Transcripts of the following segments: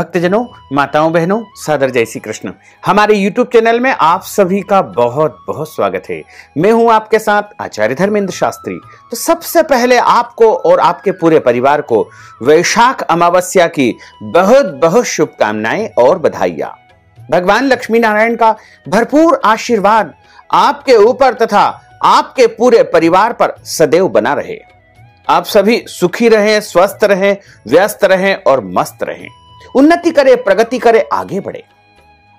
भक्तजनों, माताओं, बहनों, सादर जय श्री कृष्ण। हमारे YouTube चैनल में आप सभी का बहुत बहुत स्वागत है। मैं हूं आपके साथ आचार्य धर्मेंद्र शास्त्री। तो सबसे पहले आपको और आपके पूरे परिवार को वैशाख अमावस्या की बहुत बहुत शुभकामनाएं और बधाइयां। भगवान लक्ष्मी नारायण का भरपूर आशीर्वाद आपके ऊपर तथा आपके पूरे परिवार पर सदैव बना रहे। आप सभी सुखी रहें, स्वस्थ रहें, व्यस्त रहें और मस्त रहें, उन्नति करे, प्रगति करे, आगे बढ़े।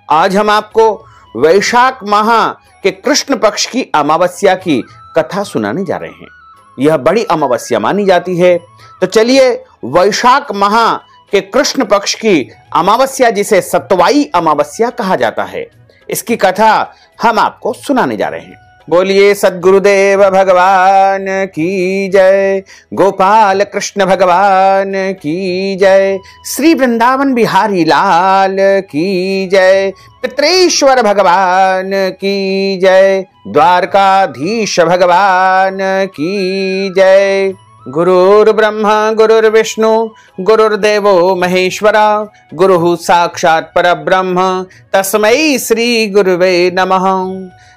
आज हम आपको वैशाख माह के कृष्ण पक्ष की अमावस्या की कथा सुनाने जा रहे हैं। यह बड़ी अमावस्या मानी जाती है। तो चलिए, वैशाख माह के कृष्ण पक्ष की अमावस्या, जिसे सतवाई अमावस्या कहा जाता है, इसकी कथा हम आपको सुनाने जा रहे हैं। बोलिए सद्गुरुदेव भगवान की जय, गोपाल कृष्ण भगवान की जय, श्री वृंदावन बिहारी लाल की जय, पितरेश्वर भगवान की जय, द्वारकाधीश भगवान की जय। गुरुर्ब्रह्मा गुरुर्विष्णु गुरुर्देवो महेश्वरा, गुरुः साक्षात् परब्रह्म, तस्मै श्री गुरुवे नमः।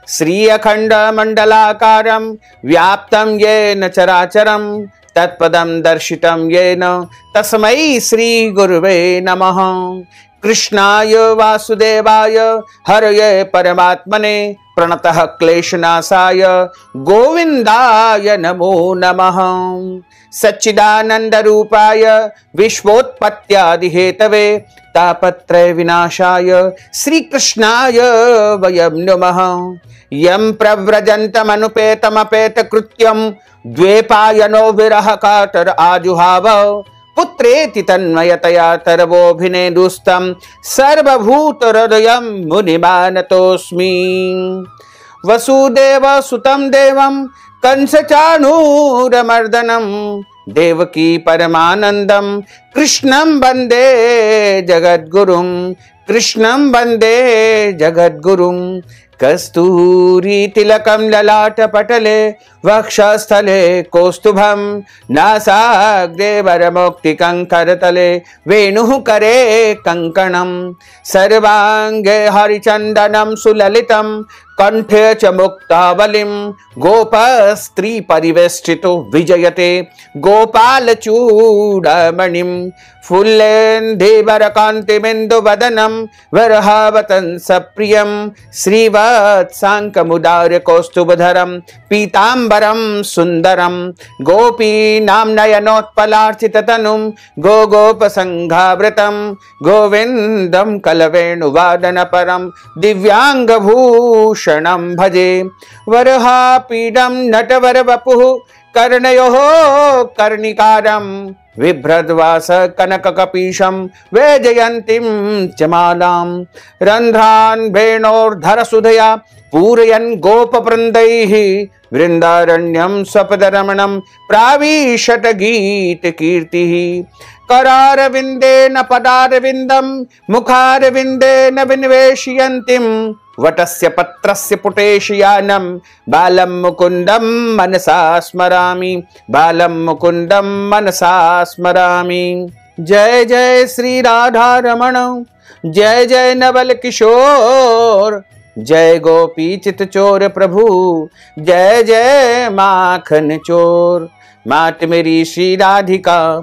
श्री अखंड मंडलाकारं व्याप्तं येन चराचरं, तत्पदं दर्शितं येन तस्मै श्री गुरुवे नमः। कृष्णाय वासुदेवाय हरये परमात्मने, प्रणतः क्लेशनाशाय गोविंदाय नमो नमः। सच्चिदानंद रूपाय विश्वोत्पत्त्यादि हेतवे, तापत्रय विनाशाय श्री कृष्णाय वयं नमः। यं प्रव्रजन्तमनुपेतमपेत कृत्यं, द्वैपायनो विरह कातर आजुहाव, पुत्रेति तन्मयतया तरवोऽभिनेदुस्तं, सर्वभूत हृदयं मुनिमानतोऽस्मि। वसुदेव सुतं देवं कंसचाणूरमर्दनं, देवकी परमानंदं कृष्णं वंदे जगद्गुरुं, कृष्णं वंदे जगद्गुरुं। कस्तूरी तिलकं ललाटपटले, वक्षस्थले कौस्तुभं, नासाग्रे वरमौक्तिकं करतले, वेणुः करे कंकणं, सर्वांगे हरिचन्दनं सुललितं, कंठे च मुक्तावलिं, गोपस्त्री परिवेष्टितो विजयते गोपालचूडामणिं। फुल्लेन्दीवरकान्तिबिन्दुवदनं वरहावतंसप्रियं, श्रीवत्साङ्कमुदार्य कौस्तुभधरं, पीताम्बरं सुन्दरं, गोपीनां नयनोत्पलार्चिततनुं, गोगोपसङ्घावृतं, गोविन्दं कलवेणुवादनपरं, दिव्याङ्गभूषणं भजे। वरहापीडं नटवरवपुः, कर्णयोः कर्णिकारं, बिभ्रद्वास कनककपीशं, वैजयन्तीं च मालां। रन्ध्रान् वेणोर्धरसुधया पूरयन् गोपवृन्दैः, वृन्दारण्यं स्वपदरमणं प्राविशत गीतकीर्तिः। करारविन्देन पदारविन्दं, मुखारविन्देन विनिवेशयन्तीं, वटस्य पत्रस्य पुटेशयानं, बालं मुकुन्दं मनसा स्मरामि, बालं मुकुन्दं मनसा स्मरामि। जय जय श्री राधा रमण, जय जय नवल किशोर, जय गोपी चित चोर प्रभु, जय जय माखन चोर। मात मेरी श्री राधिका,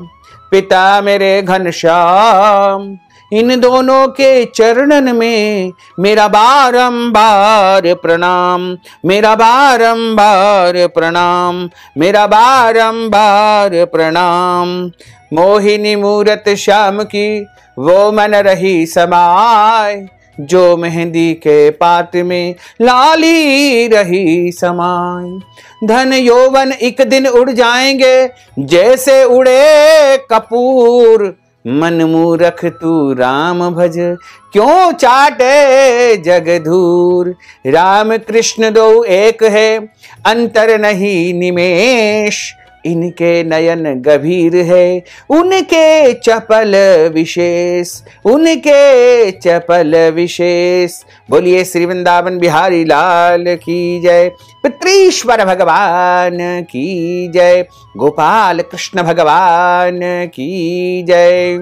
पिता मेरे घनश्याम, इन दोनों के चरणन में मेरा बारंबार प्रणाम, मेरा बारंबार प्रणाम, मेरा बारंबार प्रणाम। मोहिनी मूरत श्याम की वो मन रही समाय, जो मेहंदी के पात में लाली रही समाय। धन यौवन एक दिन उड़ जाएंगे, जैसे उड़े कपूर, मन मूरख तू राम भज, क्यों चाटे जग धूर। राम कृष्ण दो एक है, अंतर नहीं निमेष, इनके नयन गभीर है, उनके चपल विशेष, उनके चपल विशेष। बोलिए श्री वृंदावन बिहारी लाल की जय, पितरेश्वर भगवान की जय, गोपाल कृष्ण भगवान की जय।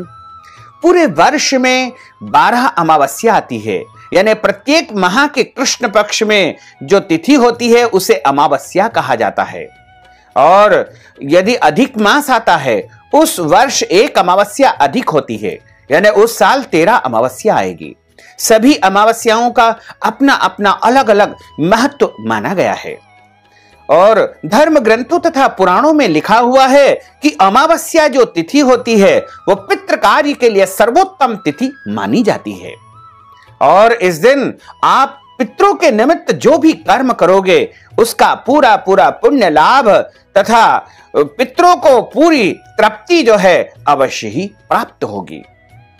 पूरे वर्ष में 12 अमावस्या आती है, यानी प्रत्येक माह के कृष्ण पक्ष में जो तिथि होती है उसे अमावस्या कहा जाता है। और यदि अधिक मास आता है उस वर्ष एक अमावस्या अधिक होती है, यानी उस साल 13 अमावस्या आएगी। सभी अमावस्याओं का अपना अपना अलग अलग महत्व माना गया है और धर्म ग्रंथों तथा पुराणों में लिखा हुआ है कि अमावस्या जो तिथि होती है वो पितृ कार्य के लिए सर्वोत्तम तिथि मानी जाती है। और इस दिन आप पितरों के निमित्त जो भी कर्म करोगे उसका पूरा पूरा पुण्य लाभ तथा पितरों को पूरी तृप्ति जो है अवश्य ही प्राप्त होगी।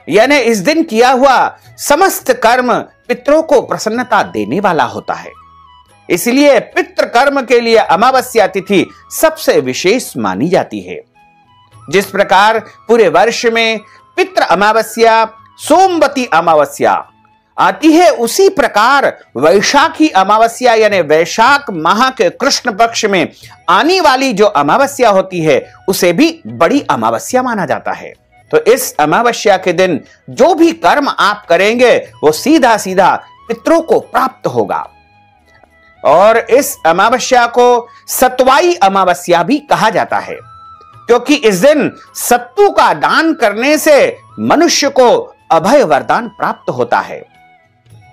यानी इस दिन किया हुआ समस्त कर्म पितरों को प्रसन्नता देने वाला होता है। इसलिए पितृ कर्म के लिए अमावस्या तिथि सबसे विशेष मानी जाती है। जिस प्रकार पूरे वर्ष में पितृ अमावस्या सोमवती अमावस्या आती है, उसी प्रकार वैशाखी अमावस्या यानी वैशाख माह के कृष्ण पक्ष में आने वाली जो अमावस्या होती है उसे भी बड़ी अमावस्या माना जाता है। तो इस अमावस्या के दिन जो भी कर्म आप करेंगे वो सीधा सीधा पितरों को प्राप्त होगा। और इस अमावस्या को सतवाई अमावस्या भी कहा जाता है, क्योंकि इस दिन सत्तू का दान करने से मनुष्य को अभय वरदान प्राप्त होता है।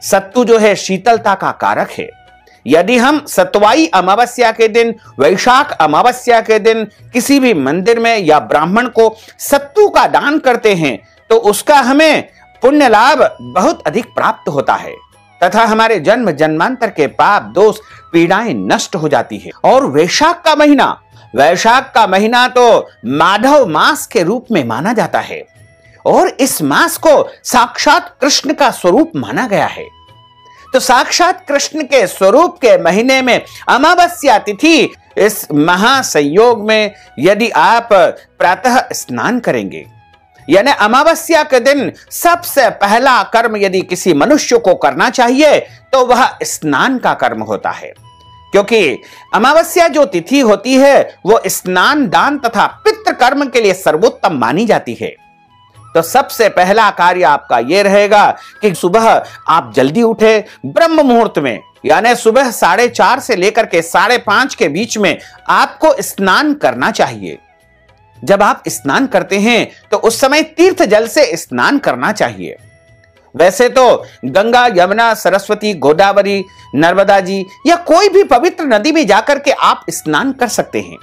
सत्तू जो है शीतलता का कारक है। यदि हम सतवाई अमावस्या के दिन, वैशाख अमावस्या के दिन किसी भी मंदिर में या ब्राह्मण को सत्तू का दान करते हैं तो उसका हमें पुण्य लाभ बहुत अधिक प्राप्त होता है तथा हमारे जन्म जन्मांतर के पाप दोष पीड़ाएं नष्ट हो जाती है। और वैशाख का महीना तो माधव मास के रूप में माना जाता है और इस मास को साक्षात कृष्ण का स्वरूप माना गया है। तो साक्षात कृष्ण के स्वरूप के महीने में अमावस्या तिथि, इस महासंयोग में यदि आप प्रातः स्नान करेंगे, यानी अमावस्या के दिन सबसे पहला कर्म यदि किसी मनुष्य को करना चाहिए तो वह स्नान का कर्म होता है, क्योंकि अमावस्या जो तिथि होती है वो स्नान दान तथा पितृ कर्म के लिए सर्वोत्तम मानी जाती है। तो सबसे पहला कार्य आपका यह रहेगा कि सुबह आप जल्दी उठे, ब्रह्म मुहूर्त में, यानी सुबह 4:30 से लेकर के 5:30 के बीच में आपको स्नान करना चाहिए। जब आप स्नान करते हैं तो उस समय तीर्थ जल से स्नान करना चाहिए। वैसे तो गंगा, यमुना, सरस्वती, गोदावरी, नर्मदा जी या कोई भी पवित्र नदी में जाकर के आप स्नान कर सकते हैं,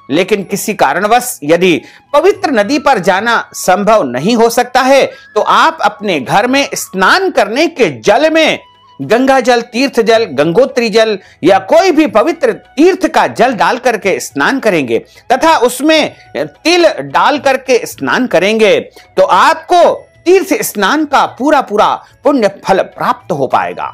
लेकिन किसी कारणवश यदि पवित्र नदी पर जाना संभव नहीं हो सकता है तो आप अपने घर में स्नान करने के जल में गंगा जल, तीर्थ जल, गंगोत्री जल या कोई भी पवित्र तीर्थ का जल डाल करके स्नान करेंगे तथा उसमें तिल डाल करके स्नान करेंगे तो आपको तीर्थ स्नान का पूरा पूरा पुण्य फल प्राप्त हो पाएगा।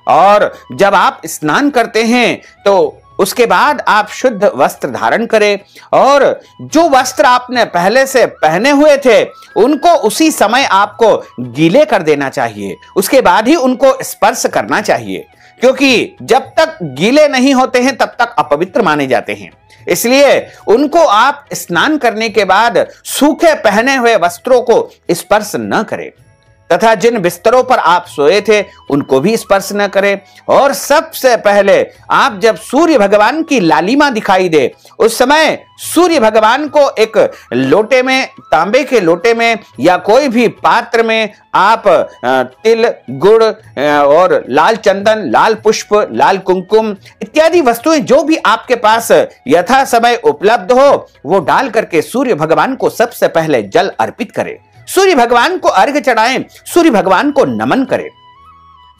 और जब आप स्नान करते हैं तो उसके बाद आप शुद्ध वस्त्र धारण करें और जो वस्त्र आपने पहले से पहने हुए थे उनको उसी समय आपको गीले कर देना चाहिए। उसके बाद ही उनको स्पर्श करना चाहिए, क्योंकि जब तक गीले नहीं होते हैं तब तक अपवित्र माने जाते हैं। इसलिए उनको आप स्नान करने के बाद सूखे पहने हुए वस्त्रों को स्पर्श न करें तथा जिन बिस्तरों पर आप सोए थे उनको भी स्पर्श न करें। और सबसे पहले आप जब सूर्य भगवान की लालिमा दिखाई दे उस समय सूर्य भगवान को एक लोटे में, तांबे के लोटे में या कोई भी पात्र में आप तिल, गुड़ और लाल चंदन, लाल पुष्प, लाल कुमकुम इत्यादि वस्तुएं जो भी आपके पास यथा समय उपलब्ध हो वो डाल करके सूर्य भगवान को सबसे पहले जल अर्पित करें, सूर्य भगवान को अर्घ्य चढ़ाएं, सूर्य भगवान को नमन करें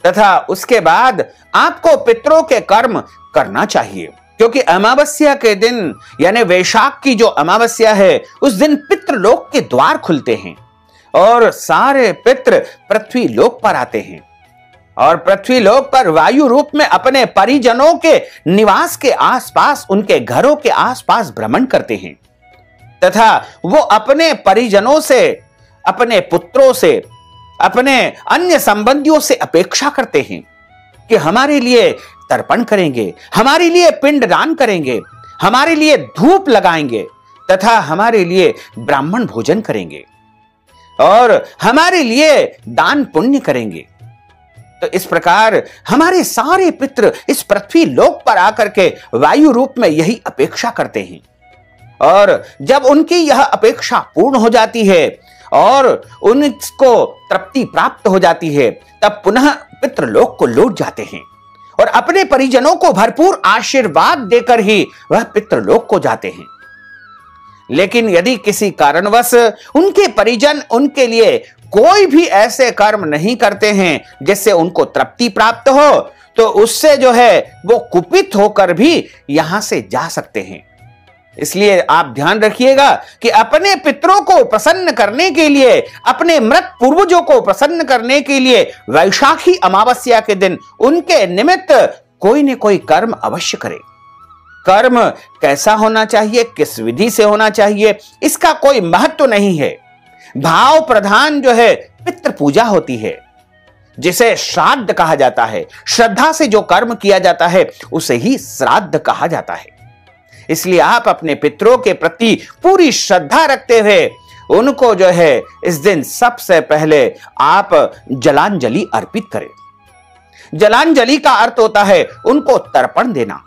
तथा उसके बाद आपको पितरों के कर्म करना चाहिए, क्योंकि अमावस्या के दिन यानी वैशाख की जो अमावस्या है उस दिन पितृलोक के द्वार खुलते हैं और सारे पितृ पृथ्वी लोक पर आते हैं और पृथ्वी लोक पर वायु रूप में अपने परिजनों के निवास के आसपास, उनके घरों के आसपास भ्रमण करते हैं तथा वो अपने परिजनों से, अपने पुत्रों से, अपने अन्य संबंधियों से अपेक्षा करते हैं कि हमारे लिए तर्पण करेंगे, हमारे लिए पिंडदान करेंगे, हमारे लिए धूप लगाएंगे तथा हमारे लिए ब्राह्मण भोजन करेंगे। और हमारे लिए दान पुण्य करेंगे। तो इस प्रकार हमारे सारे पितृ इस पृथ्वी लोक पर आकर के वायु रूप में यही अपेक्षा करते हैं, और जब उनकी यह अपेक्षा पूर्ण हो जाती है और उनको तृप्ति प्राप्त हो जाती है, तब पुनः पितृलोक को लौट जाते हैं और अपने परिजनों को भरपूर आशीर्वाद देकर ही वह पितृलोक को जाते हैं। लेकिन यदि किसी कारणवश उनके परिजन उनके लिए कोई भी ऐसे कर्म नहीं करते हैं जिससे उनको तृप्ति प्राप्त हो, तो उससे जो है वो कुपित होकर भी यहां से जा सकते हैं। इसलिए आप ध्यान रखिएगा कि अपने पितरों को प्रसन्न करने के लिए, अपने मृत पूर्वजों को प्रसन्न करने के लिए वैशाखी अमावस्या के दिन उनके निमित्त कोई न कोई कर्म अवश्य करें। कर्म कैसा होना चाहिए, किस विधि से होना चाहिए, इसका कोई महत्व नहीं है। भाव प्रधान जो है पितृ पूजा होती है, जिसे श्राद्ध कहा जाता है। श्रद्धा से जो कर्म किया जाता है उसे ही श्राद्ध कहा जाता है। इसलिए आप अपने पितरों के प्रति पूरी श्रद्धा रखते हुए उनको जो है इस दिन सबसे पहले आप जलांजलि अर्पित करें। जलांजलि का अर्थ होता है उनको तर्पण देना।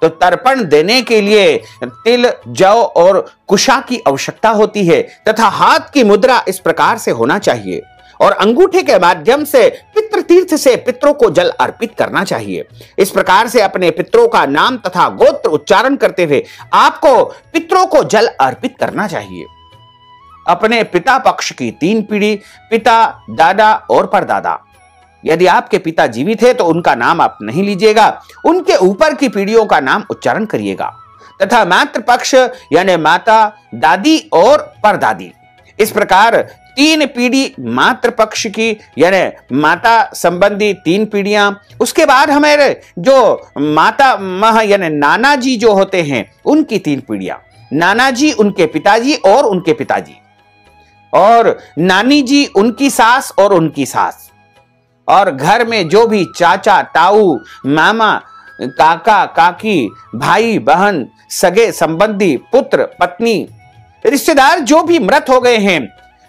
तो तर्पण देने के लिए तिल, जौ और कुशा की आवश्यकता होती है तथा हाथ की मुद्रा इस प्रकार से होना चाहिए और अंगूठे के माध्यम से पितृ तीर्थ से पितरों को जल अर्पित करना चाहिए। इस प्रकार से अपने पितरों का नाम तथा गोत्र उच्चारण करते हुए आपको पितरों को जल अर्पित करना चाहिए। अपने पिता पक्ष की 3 पीढ़ी, पिता, दादा और परदादा, यदि आपके पिता जीवित है तो उनका नाम आप नहीं लीजिएगा, उनके ऊपर की पीढ़ियों का नाम उच्चारण करिएगा। तथा मातृ पक्ष यानी माता, दादी और परदादी, इस प्रकार 3 पीढ़ी मातृ पक्ष की यानी माता संबंधी 3 पीढ़ियां। उसके बाद हमारे जो माता मह यानी नाना जी जो होते हैं उनकी 3 पीढ़ियां, नाना जी उनके पिताजी और उनके पिताजी, और नानी जी उनकी सास और उनकी सास, और घर में जो भी चाचा, ताऊ, मामा, काका, काकी, भाई, बहन, सगे संबंधी, पुत्र, पत्नी, रिश्तेदार जो भी मृत हो गए हैं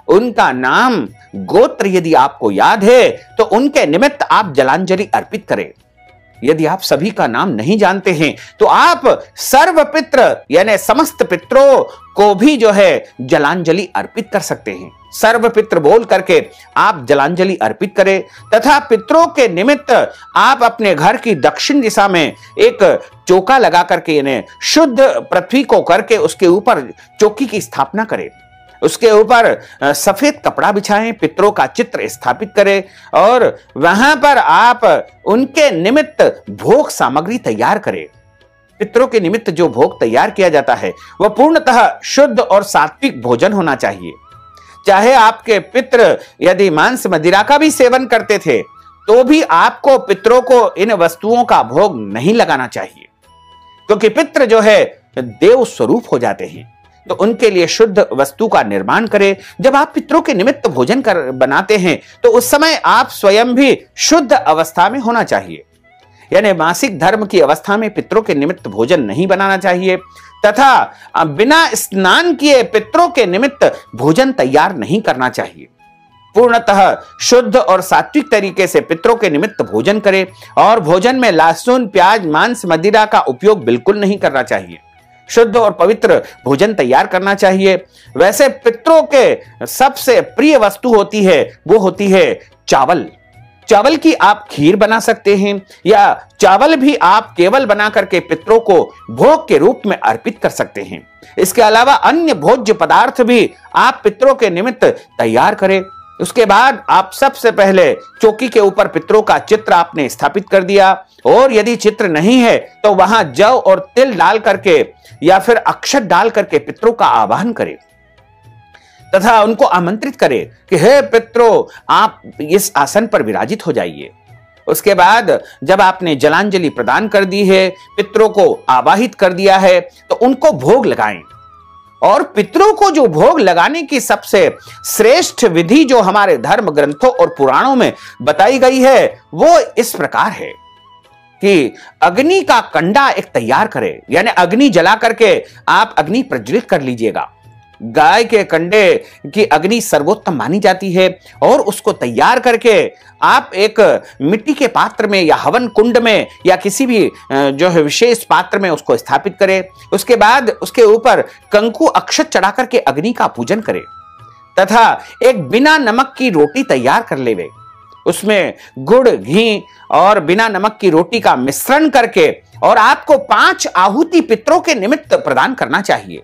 उनका नाम, गोत्र यदि आपको याद है तो उनके निमित्त आप जलांजलि अर्पित करें। यदि आप सभी का नाम नहीं जानते हैं तो आप सर्व पितृ यानी समस्त पितरों को भी जो है जलांजलि अर्पित कर सकते हैं। सर्व पितृ बोल करके आप जलांजलि अर्पित करें तथा पितरों के निमित्त आप अपने घर की दक्षिण दिशा में एक चौका लगा करके यानी शुद्ध पृथ्वी को करके उसके ऊपर चौकी की स्थापना करें। उसके ऊपर सफेद कपड़ा बिछाएं, पितरों का चित्र स्थापित करें और वहां पर आप उनके निमित्त भोग सामग्री तैयार करें। पितरों के निमित्त जो भोग तैयार किया जाता है वह पूर्णतः शुद्ध और सात्विक भोजन होना चाहिए। चाहे आपके पितृ यदि मांस मदिरा का भी सेवन करते थे तो भी आपको पितरों को इन वस्तुओं का भोग नहीं लगाना चाहिए, क्योंकि पितृ जो है देव स्वरूप हो जाते हैं। तो उनके लिए शुद्ध वस्तु का निर्माण करें। जब आप पितरों के निमित्त भोजन बनाते हैं तो उस समय आप स्वयं भी शुद्ध अवस्था में होना चाहिए, यानी मासिक धर्म की अवस्था में पितरों के निमित्त भोजन नहीं बनाना चाहिए तथा बिना स्नान किए पितरों के निमित्त भोजन तैयार नहीं करना चाहिए। पूर्णतः शुद्ध और सात्विक तरीके से पितरों के निमित्त भोजन करें और भोजन में लहसुन, प्याज, मांस, मदिरा का उपयोग बिल्कुल नहीं करना चाहिए। शुद्ध और पवित्र भोजन तैयार करना चाहिए। वैसे पितरों के सबसे प्रिय वस्तु होती है वो होती है चावल। चावल की आप खीर बना सकते हैं या चावल भी आप केवल बना करके पितरों को भोग के रूप में अर्पित कर सकते हैं। इसके अलावा अन्य भोज्य पदार्थ भी आप पितरों के निमित्त तैयार करें। उसके बाद आप सबसे पहले चौकी के ऊपर पितरों का चित्र आपने स्थापित कर दिया, और यदि चित्र नहीं है तो वहां जौ और तिल डाल करके या फिर अक्षत डाल करके पितरों का आवाहन करें तथा उनको आमंत्रित करें कि हे पितरों, आप इस आसन पर विराजित हो जाइए। उसके बाद जब आपने जलांजलि प्रदान कर दी है, पितरों को आवाहित कर दिया है, तो उनको भोग लगाएं। और पितरों को जो भोग लगाने की सबसे श्रेष्ठ विधि जो हमारे धर्म ग्रंथों और पुराणों में बताई गई है वो इस प्रकार है कि अग्नि का कंडा एक तैयार करें, यानी अग्नि जला करके आप अग्नि प्रज्वलित कर लीजिएगा। गाय के कंडे की अग्नि सर्वोत्तम मानी जाती है और उसको तैयार करके आप एक मिट्टी के पात्र में या हवन कुंड में या किसी भी जो है विशेष पात्र में उसको स्थापित करें। उसके बाद उसके ऊपर कंकु अक्षत चढ़ा करके अग्नि का पूजन करें तथा एक बिना नमक की रोटी तैयार कर लेवे। उसमें गुड़, घी और बिना नमक की रोटी का मिश्रण करके और आपको 5 आहुति पितरों के निमित्त प्रदान करना चाहिए।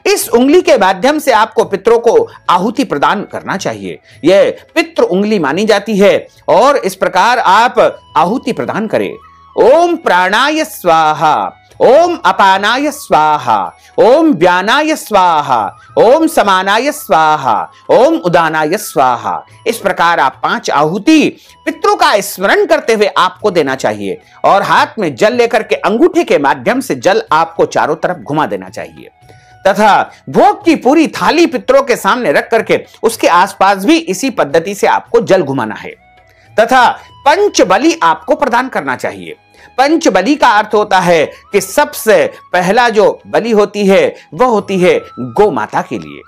इस उंगली के माध्यम से आपको पितरों को आहुति प्रदान करना चाहिए। यह पितृ उंगली मानी जाती है और इस प्रकार आप आहुति प्रदान करें। ओम प्राणाय स्वाहा, ओम अपानाय स्वाहा, ओम व्यानाय स्वाहा, ओम समानाय स्वाहा, ओम उदानाय स्वाहा। इस प्रकार आप 5 आहुति पितरों का स्मरण करते हुए आपको देना चाहिए और हाथ में जल लेकर के अंगूठे के माध्यम से जल आपको चारों तरफ घुमा देना चाहिए तथा भोग की पूरी थाली पितरों के सामने रख करके उसके आसपास भी इसी पद्धति से आपको जल घुमाना है तथा पंच बलि आपको प्रदान करना चाहिए। पंच बलि का अर्थ होता है कि सबसे पहला जो बलि होती है वह होती है गौ माता के लिए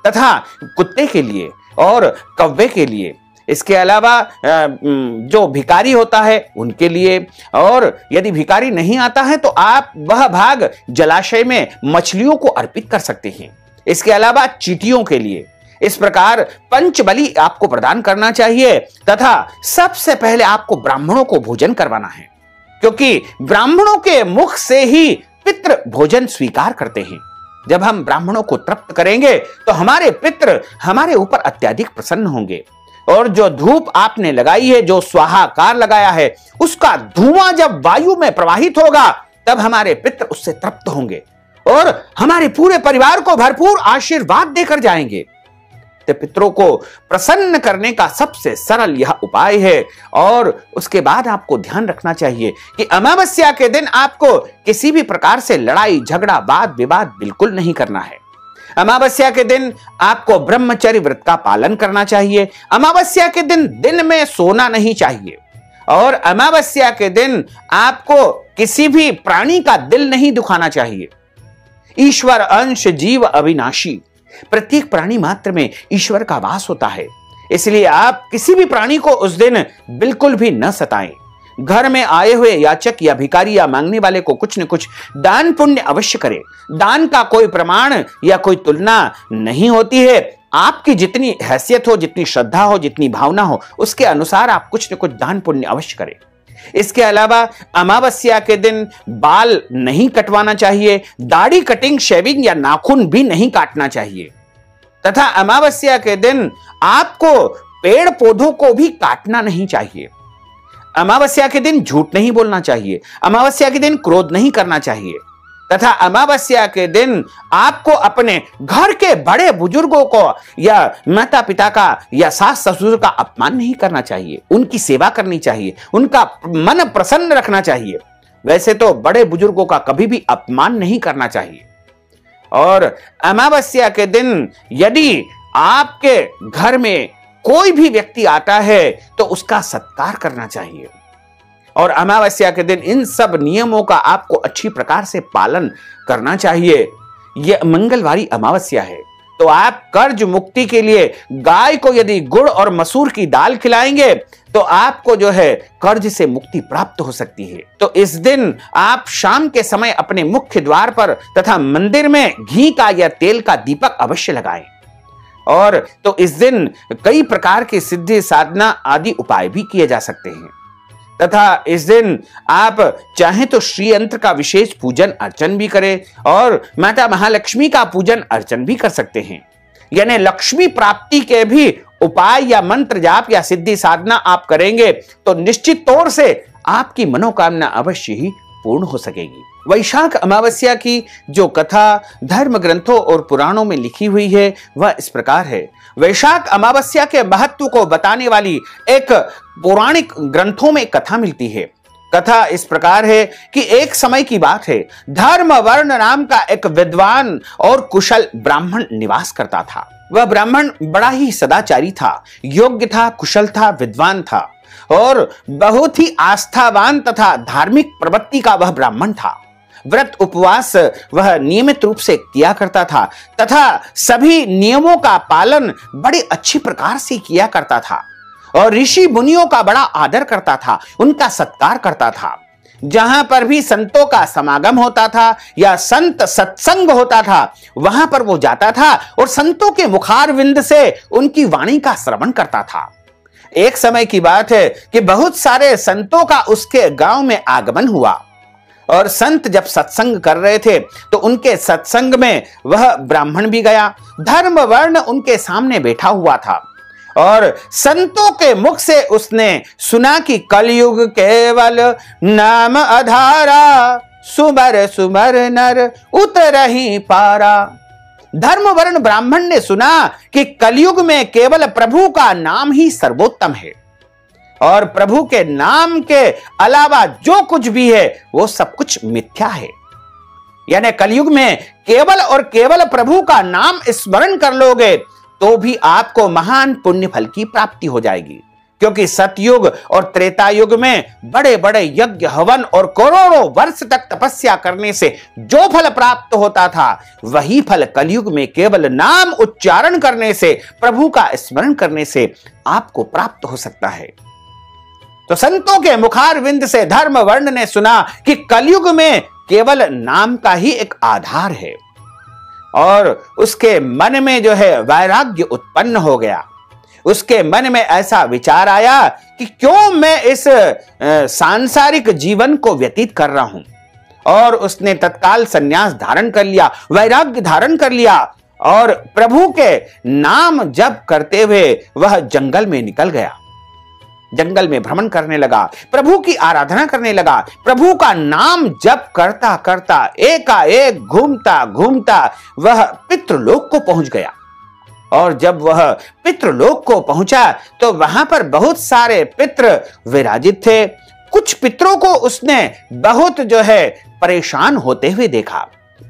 तथा कुत्ते के लिए और कौवे के लिए। इसके अलावा जो भिखारी होता है उनके लिए, और यदि भिखारी नहीं आता है तो आप वह भाग जलाशय में मछलियों को अर्पित कर सकते हैं। इसके अलावा चींटियों के लिए। इस प्रकार पंच बलि आपको प्रदान करना चाहिए तथा सबसे पहले आपको ब्राह्मणों को भोजन करवाना है, क्योंकि ब्राह्मणों के मुख से ही पितृ भोजन स्वीकार करते हैं। जब हम ब्राह्मणों को तृप्त करेंगे तो हमारे पितृ हमारे ऊपर अत्यधिक प्रसन्न होंगे और जो धूप आपने लगाई है, जो स्वाहाकार लगाया है, उसका धुआं जब वायु में प्रवाहित होगा तब हमारे पितृ उससे तृप्त होंगे और हमारे पूरे परिवार को भरपूर आशीर्वाद देकर जाएंगे। तो पितरों को प्रसन्न करने का सबसे सरल यह उपाय है। और उसके बाद आपको ध्यान रखना चाहिए कि अमावस्या के दिन आपको किसी भी प्रकार से लड़ाई झगड़ा वाद विवाद बिल्कुल नहीं करना है। अमावस्या के दिन आपको ब्रह्मचर्य व्रत का पालन करना चाहिए। अमावस्या के दिन में सोना नहीं चाहिए और अमावस्या के दिन आपको किसी भी प्राणी का दिल नहीं दुखाना चाहिए। ईश्वर अंश जीव अविनाशी, प्रत्येक प्राणी मात्र में ईश्वर का वास होता है, इसलिए आप किसी भी प्राणी को उस दिन बिल्कुल भी न सताएं। घर में आए हुए याचक या भिखारी या मांगने वाले को कुछ न कुछ दान पुण्य अवश्य करें। दान का कोई प्रमाण या कोई तुलना नहीं होती है। आपकी जितनी हैसियत हो, जितनी श्रद्धा हो, जितनी भावना हो, उसके अनुसार आप कुछ न कुछ दान पुण्य अवश्य करें। इसके अलावा अमावस्या के दिन बाल नहीं कटवाना चाहिए, दाढ़ी कटिंग शेविंग या नाखून भी नहीं काटना चाहिए तथा अमावस्या के दिन आपको पेड़ पौधों को भी काटना नहीं चाहिए। अमावस्या के दिन झूठ नहीं बोलना चाहिए। अमावस्या के दिन क्रोध नहीं करना चाहिए तथा अमावस्या के दिन आपको अपने घर के बड़े बुजुर्गों को या माता पिता का या सास ससुर का अपमान नहीं करना चाहिए। उनकी सेवा करनी चाहिए, उनका मन प्रसन्न रखना चाहिए। वैसे तो बड़े बुजुर्गों का कभी भी अपमान नहीं करना चाहिए। और अमावस्या के दिन यदि आपके घर में कोई भी व्यक्ति आता है तो उसका सत्कार करना चाहिए। और अमावस्या के दिन इन सब नियमों का आपको अच्छी प्रकार से पालन करना चाहिए। यह मंगलवारी अमावस्या है तो आप कर्ज मुक्ति के लिए गाय को यदि गुड़ और मसूर की दाल खिलाएंगे तो आपको जो है कर्ज से मुक्ति प्राप्त हो सकती है। तो इस दिन आप शाम के समय अपने मुख्य द्वार पर तथा मंदिर में घी का या तेल का दीपक अवश्य लगाएं। और तो इस दिन कई प्रकार की सिद्धि साधना आदि उपाय भी किए जा सकते हैं तथा इस दिन आप चाहें तो श्री यंत्र का विशेष पूजन अर्चन भी करें और माता महालक्ष्मी का पूजन अर्चन भी कर सकते हैं। यानी लक्ष्मी प्राप्ति के भी उपाय या मंत्र जाप या सिद्धि साधना आप करेंगे तो निश्चित तौर से आपकी मनोकामना अवश्य ही पूर्ण हो सकेगी। वैशाख अमावस्या की जो कथा धर्म ग्रंथों और पुराणों में लिखी हुई है वह इस प्रकार है। वैशाख अमावस्या के महत्व को बताने वाली एक पौराणिक ग्रंथों में कथा मिलती है। कथा इस प्रकार है कि एक समय की बात है, धर्मवर्ण नाम का एक विद्वान और कुशल ब्राह्मण निवास करता था। वह ब्राह्मण बड़ा ही सदाचारी था, योग्य था, कुशल था, विद्वान था और बहुत ही आस्थावान तथा धार्मिक प्रवृत्ति का वह ब्राह्मण था। व्रत उपवास वह नियमित रूप से किया करता था तथा सभी नियमों का पालन बड़ी अच्छी प्रकार से किया करता था और ऋषि मुनियों का बड़ा आदर करता था, उनका सत्कार करता था। जहां पर भी संतों का समागम होता था या संत सत्संग होता था, वहां पर वो जाता था और संतों के मुखारविंद से उनकी वाणी का श्रवण करता था। एक समय की बात है कि बहुत सारे संतों का उसके गांव में आगमन हुआ और संत जब सत्संग कर रहे थे तो उनके सत्संग में वह ब्राह्मण भी गया। धर्म वर्ण उनके सामने बैठा हुआ था और संतों के मुख से उसने सुना कि कलयुग केवल नाम आधारा, सुमर सुमर नर उतरहि पारा। धर्म वर्ण ब्राह्मण ने सुना कि कलयुग में केवल प्रभु का नाम ही सर्वोत्तम है और प्रभु के नाम के अलावा जो कुछ भी है वो सब कुछ मिथ्या है। यानी कलयुग में केवल और केवल प्रभु का नाम स्मरण कर लोगे तो भी आपको महान पुण्य फल की प्राप्ति हो जाएगी, क्योंकि सतयुग और त्रेता युग में बड़े बड़े यज्ञ हवन और करोड़ों वर्ष तक तपस्या करने से जो फल प्राप्त होता था वही फल कलयुग में केवल नाम उच्चारण करने से, प्रभु का स्मरण करने से आपको प्राप्त हो सकता है। तो संतों के मुखारविंद से धर्म वर्ण ने सुना कि कलयुग में केवल नाम का ही एक आधार है और उसके मन में जो है वैराग्य उत्पन्न हो गया। उसके मन में ऐसा विचार आया कि क्यों मैं इस सांसारिक जीवन को व्यतीत कर रहा हूं, और उसने तत्काल संन्यास धारण कर लिया, वैराग्य धारण कर लिया और प्रभु के नाम जप करते हुए वह जंगल में निकल गया। जंगल में भ्रमण करने लगा, प्रभु की आराधना करने लगा, प्रभु का नाम जप करता करता एकाएक घूमता घूमता वह पितृलोक को पहुंच गया। और जब वह पितृलोक को पहुंचा तो वहां पर बहुत सारे पितृ विराजित थे। कुछ पितरों को उसने बहुत जो है परेशान होते हुए देखा,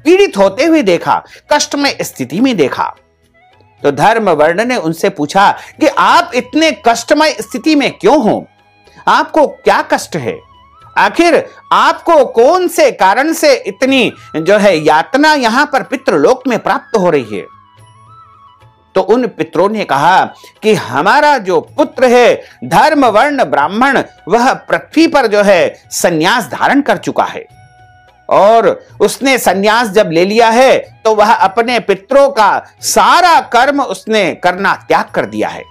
पीड़ित होते हुए देखा, कष्टमय स्थिति में देखा। तो धर्म वर्ण ने उनसे पूछा कि आप इतने कष्टमय स्थिति में क्यों हो, आपको क्या कष्ट है, आखिर आपको कौन से कारण से इतनी जो है यातना यहां पर पितृलोक में प्राप्त हो रही है। तो उन पितरों ने कहा कि हमारा जो पुत्र है धर्म वर्ण ब्राह्मण, वह पृथ्वी पर जो है संन्यास धारण कर चुका है और उसने संन्यास जब ले लिया है तो वह अपने पितरों का सारा कर्म उसने करना त्याग कर दिया है।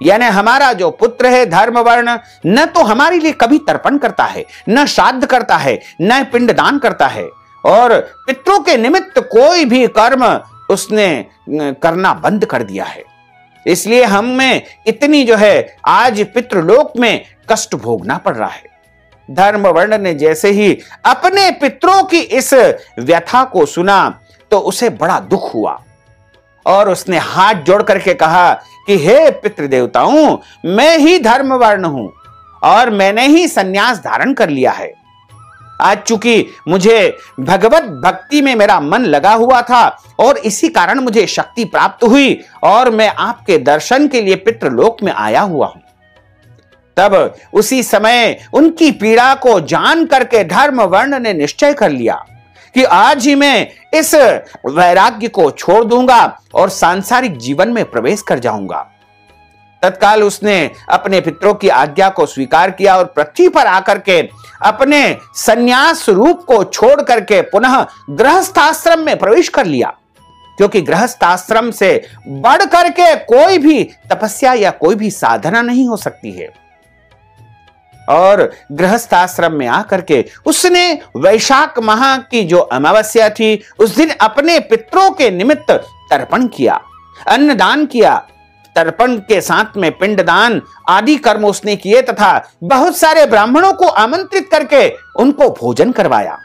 यानी हमारा जो पुत्र है धर्म वर्ण न तो हमारे लिए कभी तर्पण करता है, न श्राद्ध करता है, न पिंडदान करता है और पितरों के निमित्त कोई भी कर्म उसने करना बंद कर दिया है। इसलिए हमें इतनी जो है आज पितृलोक में कष्ट भोगना पड़ रहा है। धर्म वर्ण ने जैसे ही अपने पितरों की इस व्यथा को सुना तो उसे बड़ा दुख हुआ और उसने हाथ जोड़ करके कहा कि हे पितृ देवताओं, मैं ही धर्म वर्ण हूं और मैंने ही संन्यास धारण कर लिया है। आज चूंकि मुझे भगवत भक्ति में मेरा मन लगा हुआ था और इसी कारण मुझे शक्ति प्राप्त हुई और मैं आपके दर्शन के लिए पितृलोक में आया हुआ हूं। तब उसी समय उनकी पीड़ा को जान करके धर्म वर्ण ने निश्चय कर लिया कि आज ही मैं इस वैराग्य को छोड़ दूंगा और सांसारिक जीवन में प्रवेश कर जाऊंगा। तत्काल उसने अपने पितरों की आज्ञा को स्वीकार किया और पृथ्वी पर आकर के अपने संन्यास रूप को छोड़ करके पुनः गृहस्थाश्रम में प्रवेश कर लिया, क्योंकि गृहस्थाश्रम से बढ़ करके कोई भी तपस्या या कोई भी साधना नहीं हो सकती है। और गृहस्थाश्रम में आकर के उसने वैशाख माह की जो अमावस्या थी उस दिन अपने पितरों के निमित्त तर्पण किया, अन्नदान किया। तर्पण के साथ में पिंडदान आदि कर्म उसने किए तथा बहुत सारे ब्राह्मणों को आमंत्रित करके उनको भोजन करवाया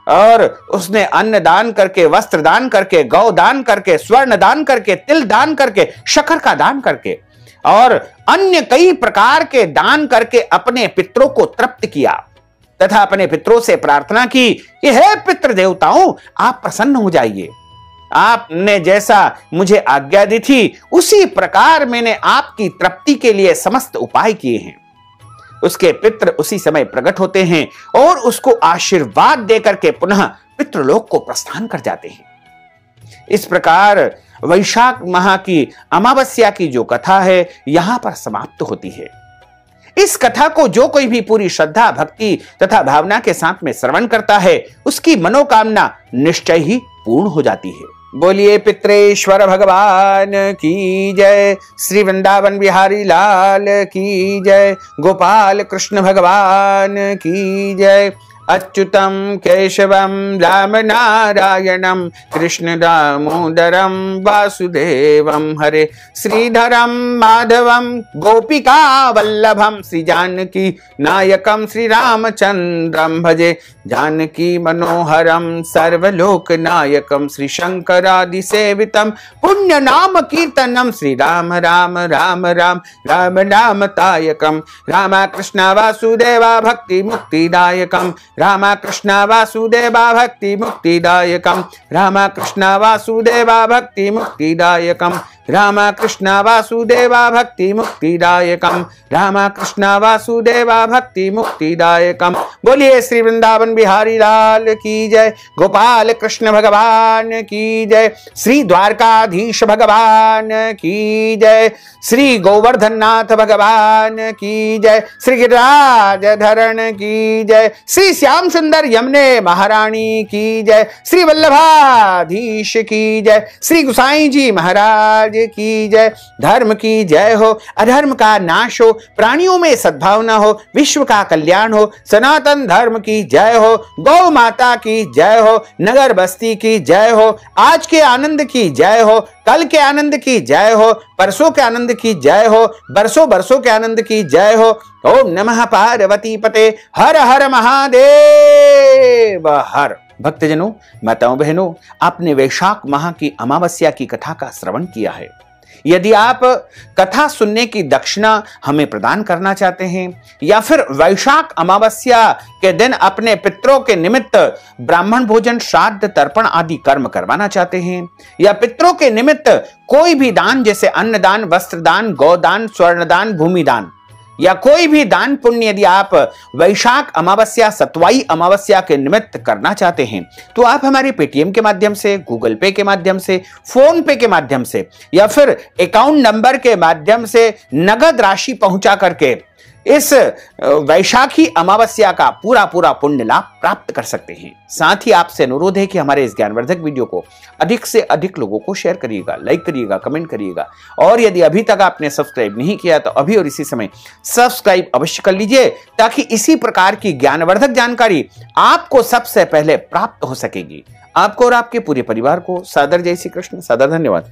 और उसने अन्न दान करके, वस्त्र दान करके, गौ दान करके, स्वर्ण दान करके, तिल दान करके, शक्कर का दान करके और अन्य कई प्रकार के दान करके अपने पितरों को तृप्त किया तथा अपने पितरों से प्रार्थना की कि हे पितृ देवताओं, आप प्रसन्न हो जाइए, आपने जैसा मुझे आज्ञा दी थी उसी प्रकार मैंने आपकी तृप्ति के लिए समस्त उपाय किए हैं। उसके पितृ उसी समय प्रकट होते हैं और उसको आशीर्वाद देकर के पुनः पितृलोक को प्रस्थान कर जाते हैं। इस प्रकार वैशाख माह की अमावस्या की जो कथा है यहां पर समाप्त होती है। इस कथा को जो कोई भी पूरी श्रद्धा, भक्ति तथा भावना के साथ में श्रवण करता है उसकी मनोकामना निश्चय ही पूर्ण हो जाती है। बोलिए पितृेश्वर भगवान की जय, श्री वृंदावन बिहारी लाल की जय, गोपाल कृष्ण भगवान की जय। अच्युतम केशवम राम नारायणम कृष्ण दामोदरम वासुदेवम हरे, श्रीधरम माधवम गोपिका वल्लभम, श्री जानकी नायकम श्री रामचंद्रम भजे, जानकी मनोहरम सर्वलोक नायकम, श्री शंकरादि सेवितम पुण्य नाम कीर्तनम, श्री राम राम राम राम राम नाम तायकम, रामा कृष्ण वासुदेवा भक्ति मुक्तिदायकम, रामा कृष्ण वासुदेवा भक्ति मुक्तिदायकम, रामा कृष्ण वासुदेवा भक्ति मुक्तिदायकम, रामा कृष्ण वासुदेवा भक्ति मुक्तिदायकम, रामा कृष्ण वासुदेवा भक्ति मुक्तिदायकम। बोलिए श्री वृंदावन बिहारी लाल की जय, गोपाल कृष्ण भगवान की जय, श्री द्वारकाधीश भगवान की जय, श्री गोवर्धन नाथ भगवान की जय, श्री गिरिराज धरण की जय, श्री श्याम सुंदर यमुने महारानी की जय, श्री वल्लभाधीश की जय, श्री गुसाई जी महाराज की जय। धर्म की जय हो, अधर्म का नाश हो, प्राणियों में सद्भावना हो, विश्व का कल्याण हो, सनातन धर्म की जय हो, गौ माता की जय हो, नगर बस्ती की जय हो, आज के आनंद की जय हो, कल के आनंद की जय हो, परसों के आनंद की जय हो, बरसों बरसों के आनंद की जय हो। ओम नमः पार्वती पते, हर हर महादेव हर। भक्तजनों, माताओं बहनों, आपने वैशाख माह की अमावस्या की कथा का श्रवण किया है। यदि आप कथा सुनने की दक्षिणा हमें प्रदान करना चाहते हैं या फिर वैशाख अमावस्या के दिन अपने पितरों के निमित्त ब्राह्मण भोजन, श्राद्ध, तर्पण आदि कर्म करवाना चाहते हैं या पितरों के निमित्त कोई भी दान जैसे अन्नदान, वस्त्रदान, गौदान, स्वर्णदान, भूमिदान या कोई भी दान पुण्य यदि आप वैशाख अमावस्या, सतवाई अमावस्या के निमित्त करना चाहते हैं तो आप हमारे पेटीएम के माध्यम से, गूगल पे के माध्यम से, फोन पे के माध्यम से या फिर अकाउंट नंबर के माध्यम से नगद राशि पहुंचा करके इस वैशाखी अमावस्या का पूरा पूरा पुण्य लाभ प्राप्त कर सकते हैं। साथ ही आपसे अनुरोध है कि हमारे इस ज्ञानवर्धक वीडियो को अधिक से अधिक लोगों को शेयर करिएगा, लाइक करिएगा, कमेंट करिएगा और यदि अभी तक आपने सब्सक्राइब नहीं किया तो अभी और इसी समय सब्सक्राइब अवश्य कर लीजिए ताकि इसी प्रकार की ज्ञानवर्धक जानकारी आपको सबसे पहले प्राप्त हो सकेगी। आपको और आपके पूरे परिवार को सादर जय श्री कृष्ण, सादर धन्यवाद।